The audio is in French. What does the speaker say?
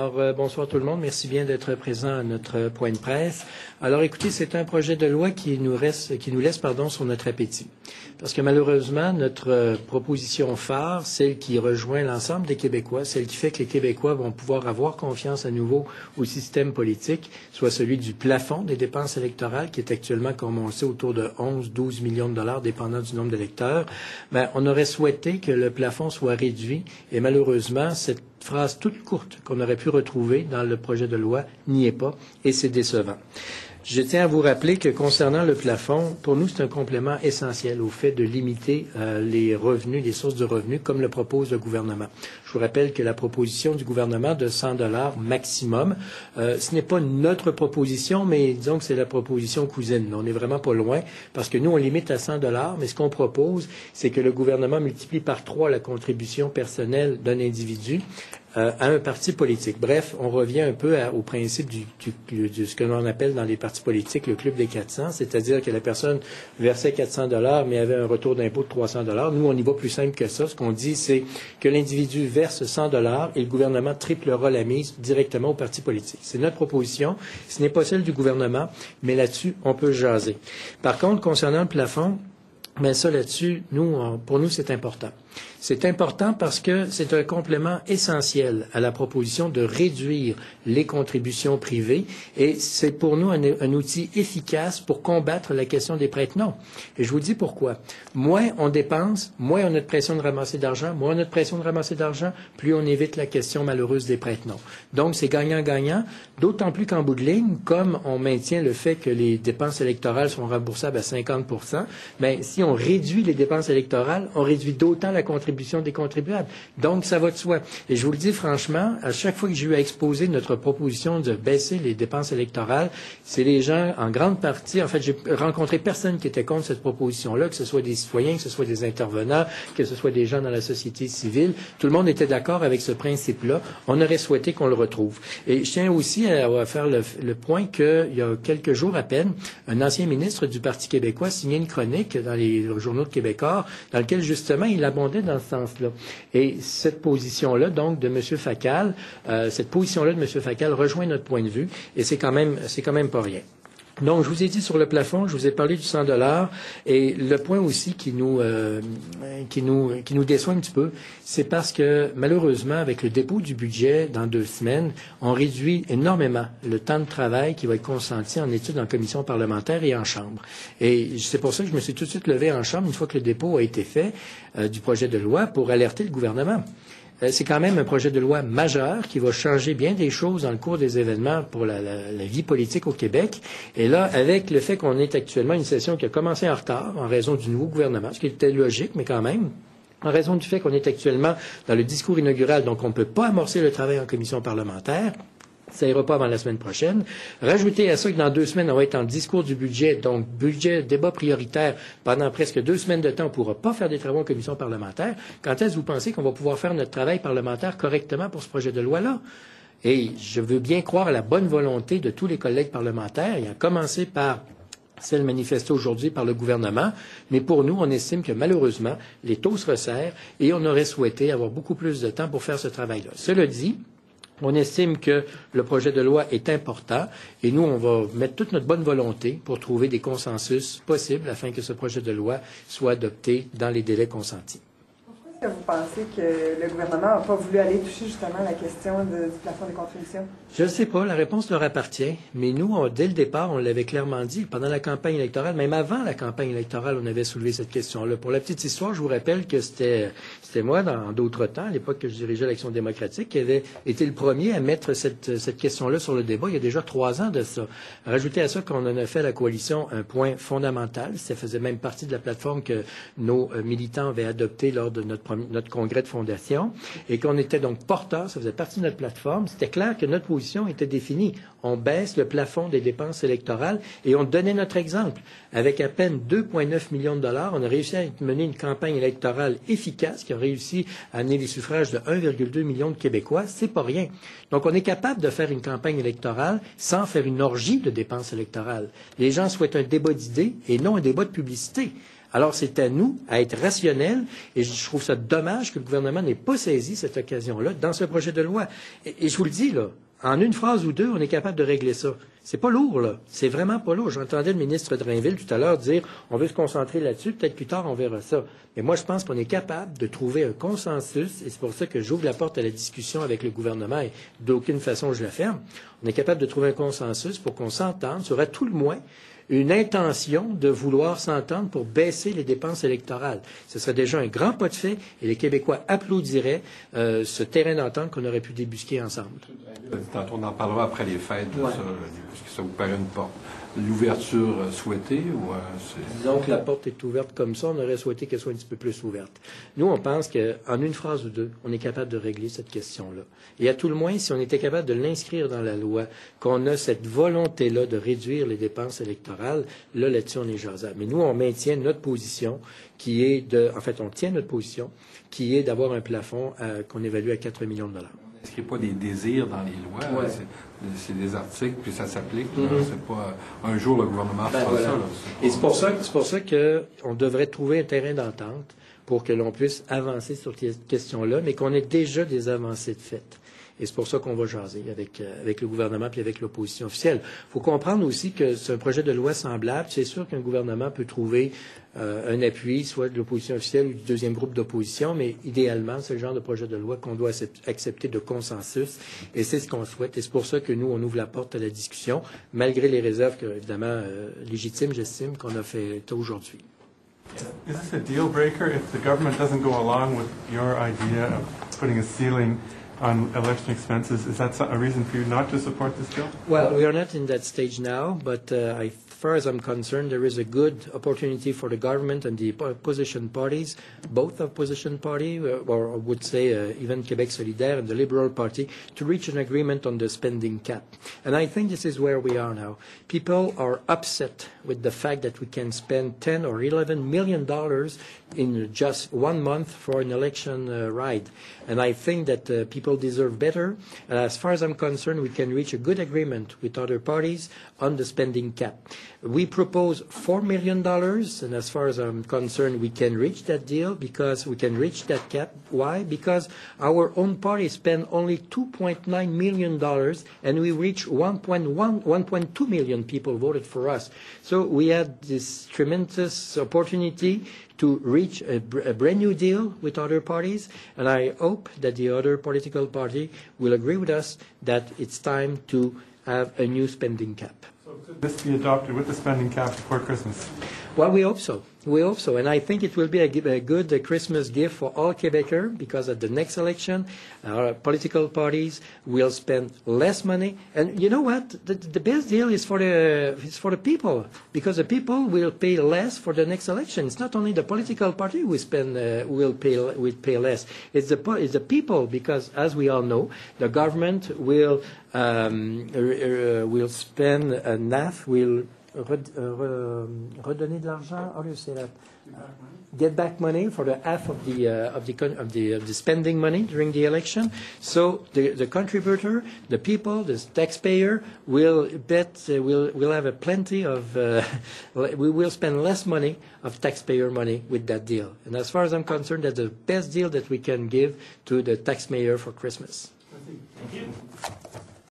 Alors, bonsoir tout le monde. Merci bien d'être présent à notre point de presse. Alors, écoutez, c'est un projet de loi qui nous laisse, sur notre appétit. Parce que malheureusement, notre proposition phare, celle qui rejoint l'ensemble des Québécois, celle qui fait que les Québécois vont pouvoir avoir confiance à nouveau au système politique, soit celui du plafond des dépenses électorales, qui est actuellement, comme on le sait, autour de 11-12 millions de dollars, dépendant du nombre d'électeurs. Ben, on aurait souhaité que le plafond soit réduit et malheureusement, cette phrase toute courte qu'on aurait pu retrouver dans le projet de loi n'y est pas et c'est décevant. Je tiens à vous rappeler que concernant le plafond, pour nous, c'est un complément essentiel au fait de limiter les revenus, les sources de revenus, comme le propose le gouvernement. Je vous rappelle que la proposition du gouvernement de 100 $ maximum, ce n'est pas notre proposition, mais disons que c'est la proposition cousine. On n'est vraiment pas loin, parce que nous, on limite à 100 $, mais ce qu'on propose, c'est que le gouvernement multiplie par 3 la contribution personnelle d'un individu à un parti politique. Bref, on revient un peu au principe de ce que l'on appelle dans les partis politiques le club des 400, c'est-à-dire que la personne versait 400 $ mais avait un retour d'impôt de 300 $. Nous, on y va plus simple que ça. Ce qu'on dit, c'est que l'individu verse 100 $ et le gouvernement triplera la mise directement au parti politique. C'est notre proposition. Ce n'est pas celle du gouvernement, mais là-dessus, on peut jaser. Par contre, concernant le plafond, mais ça là-dessus, pour nous, c'est important. C'est important parce que c'est un complément essentiel à la proposition de réduire les contributions privées et c'est pour nous un outil efficace pour combattre la question des prête-noms. Et je vous dis pourquoi. Moins on dépense, moins on a de pression de ramasser d'argent, moins on a de pression de ramasser d'argent, plus on évite la question malheureuse des prête-noms. Donc c'est gagnant-gagnant, d'autant plus qu'en bout de ligne, comme on maintient le fait que les dépenses électorales sont remboursables à 50 %, bien, si on réduit les dépenses électorales, on réduit d'autant la contribution des contribuables. Donc, ça va de soi. Et je vous le dis franchement, à chaque fois que j'ai eu à exposer notre proposition de baisser les dépenses électorales, c'est les gens, en grande partie, en fait, j'ai rencontré personne qui était contre cette proposition-là, que ce soit des citoyens, que ce soit des intervenants, que ce soit des gens dans la société civile. Tout le monde était d'accord avec ce principe-là. On aurait souhaité qu'on le retrouve. Et je tiens aussi à faire le point qu'il y a quelques jours à peine, un ancien ministre du Parti québécois signait une chronique dans les journaux de Québécois, dans lequel, justement, il abondait dans ce sens-là. Et cette position-là, donc, de M. Facal, rejoint notre point de vue, et c'est quand même pas rien. Donc, je vous ai dit sur le plafond, je vous ai parlé du 100 $, et le point aussi qui nous déçoit un petit peu, c'est parce que, malheureusement, avec le dépôt du budget dans 2 semaines, on réduit énormément le temps de travail qui va être consenti en études en commission parlementaire et en chambre. Et c'est pour ça que je me suis tout de suite levé en chambre, une fois que le dépôt a été fait, du projet de loi, pour alerter le gouvernement. C'est quand même un projet de loi majeur qui va changer bien des choses dans le cours des événements pour la vie politique au Québec. Et là, avec le fait qu'on est actuellement une session qui a commencé en retard en raison du nouveau gouvernement, ce qui était logique, mais quand même, en raison du fait qu'on est actuellement dans le discours inaugural, donc on ne peut pas amorcer le travail en commission parlementaire, ça ira pas avant la semaine prochaine. Rajoutez à ça que dans 2 semaines, on va être en discours du budget, donc budget, débat prioritaire. Pendant presque 2 semaines de temps, on ne pourra pas faire des travaux en commission parlementaire. Quand est-ce que vous pensez qu'on va pouvoir faire notre travail parlementaire correctement pour ce projet de loi-là? Et je veux bien croire à la bonne volonté de tous les collègues parlementaires, et à commencer par celle manifestée aujourd'hui par le gouvernement, mais pour nous, on estime que malheureusement, les taux se resserrent et on aurait souhaité avoir beaucoup plus de temps pour faire ce travail-là. Cela dit, on estime que le projet de loi est important et nous, on va mettre toute notre bonne volonté pour trouver des consensus possibles afin que ce projet de loi soit adopté dans les délais consentis. Pourquoi est-ce que vous pensez que le gouvernement n'a pas voulu aller toucher justement la question du plafond des contributions? Je ne sais pas, la réponse leur appartient, mais nous, dès le départ, on l'avait clairement dit, pendant la campagne électorale, même avant la campagne électorale, on avait soulevé cette question-là. Pour la petite histoire, je vous rappelle que c'était moi, dans d'autres temps, à l'époque que je dirigeais l'Action démocratique, qui avait été le premier à mettre cette question-là sur le débat il y a déjà 3 ans de ça. Rajoutez à ça qu'on en a fait à la coalition un point fondamental, ça faisait même partie de la plateforme que nos militants avaient adoptée lors de notre congrès de fondation, et qu'on était donc porteurs, ça faisait partie de notre plateforme. C'était clair que notre position était définie. On baisse le plafond des dépenses électorales et on donnait notre exemple. Avec à peine 2,9 millions de dollars, on a réussi à mener une campagne électorale efficace qui a réussi à amener les suffrages de 1,2 million de Québécois. C'est pas rien. Donc, on est capable de faire une campagne électorale sans faire une orgie de dépenses électorales. Les gens souhaitent un débat d'idées et non un débat de publicité. Alors, c'est à nous à être rationnels et je trouve ça dommage que le gouvernement n'ait pas saisi cette occasion-là dans ce projet de loi. Et je vous le dis, là, en une phrase ou deux, on est capable de régler ça. C'est pas lourd, là. C'est vraiment pas lourd. J'entendais le ministre Drainville tout à l'heure dire on veut se concentrer là-dessus, peut-être plus tard on verra ça. Mais moi, je pense qu'on est capable de trouver un consensus et c'est pour ça que j'ouvre la porte à la discussion avec le gouvernement et d'aucune façon je la ferme. On est capable de trouver un consensus pour qu'on s'entende sur à tout le moins une intention de vouloir s'entendre pour baisser les dépenses électorales. Ce serait déjà un grand pas de fait et les Québécois applaudiraient ce terrain d'entente qu'on aurait pu débusquer ensemble. Tantôt, on en parlera après les fêtes, Ouais. est-ce que ça vous paraît une porte? L'ouverture souhaitée ou Disons que la porte est ouverte comme ça, on aurait souhaité qu'elle soit un petit peu plus ouverte. Nous, on pense qu'en une phrase ou deux, on est capable de régler cette question-là. Et à tout le moins, si on était capable de l'inscrire dans la loi, qu'on a cette volonté-là de réduire les dépenses électorales, là-dessus, on est jasable. Mais nous, on maintient notre position qui est on tient notre position qui est d'avoir un plafond qu'on évalue à 4 millions de dollars. est-ce qu'il n'y a pas des désirs dans les lois? Ouais. C'est des articles, puis ça s'applique. C'est pas un jour le gouvernement fera voilà. ça. Là. Et c'est pour ça qu'on devrait trouver un terrain d'entente pour que l'on puisse avancer sur cette question-là, mais qu'on ait déjà des avancées de fait. Et c'est pour ça qu'on va jaser avec le gouvernement puis avec l'opposition officielle. Il faut comprendre aussi que c'est un projet de loi semblable. C'est sûr qu'un gouvernement peut trouver un appui, soit de l'opposition officielle ou du deuxième groupe d'opposition, mais idéalement, c'est le genre de projet de loi qu'on doit accepter de consensus. Et c'est ce qu'on souhaite. Et c'est pour ça que nous, on ouvre la porte à la discussion, malgré les réserves, évidemment, légitimes, j'estime, qu'on a fait aujourd'hui. Is this a deal breaker if the government doesn't go along with your idea of putting a ceiling on election expenses? Is that a reason for you not to support this bill? Well, we are not in that stage now, but as far as I'm concerned, there is a good opportunity for the government and the opposition parties, both opposition party, or I would say even Québec Solidaire and the Liberal Party, to reach an agreement on the spending cap. And I think this is where we are now. People are upset with the fact that we can spend $10 or $11 million in just 1 month for an election ride. And I think that people deserve better. And as far as I'm concerned, we can reach a good agreement with other parties on the spending cap. We propose $4 million, and as far as I'm concerned, we can reach that deal because we can reach that cap. Why? Because our own party spent only $2.9 million, and we reached 1.2 million people voted for us. So we had this tremendous opportunity to reach a brand new deal with other parties, and I hope that the other political party will agree with us that it's time to have a new spending cap. So could this be adopted with the spending cap before Christmas? Well, we hope so. We hope so. And I think it will be a good Christmas gift for all Quebecers because at the next election, our political parties will spend less money. And you know what? The best deal is for the people because the people will pay less for the next election. It's not only the political party who will pay less. It's the people because, as we all know, the government will spend enough, will redonner de l'argent. How do you say that? Get back money for the half of the spending money during the election. So the contributor, the people, the taxpayer will have a plenty of. We will spend less money of taxpayer money with that deal. And as far as I'm concerned, that's the best deal that we can give to the taxpayer for Christmas. Thank you.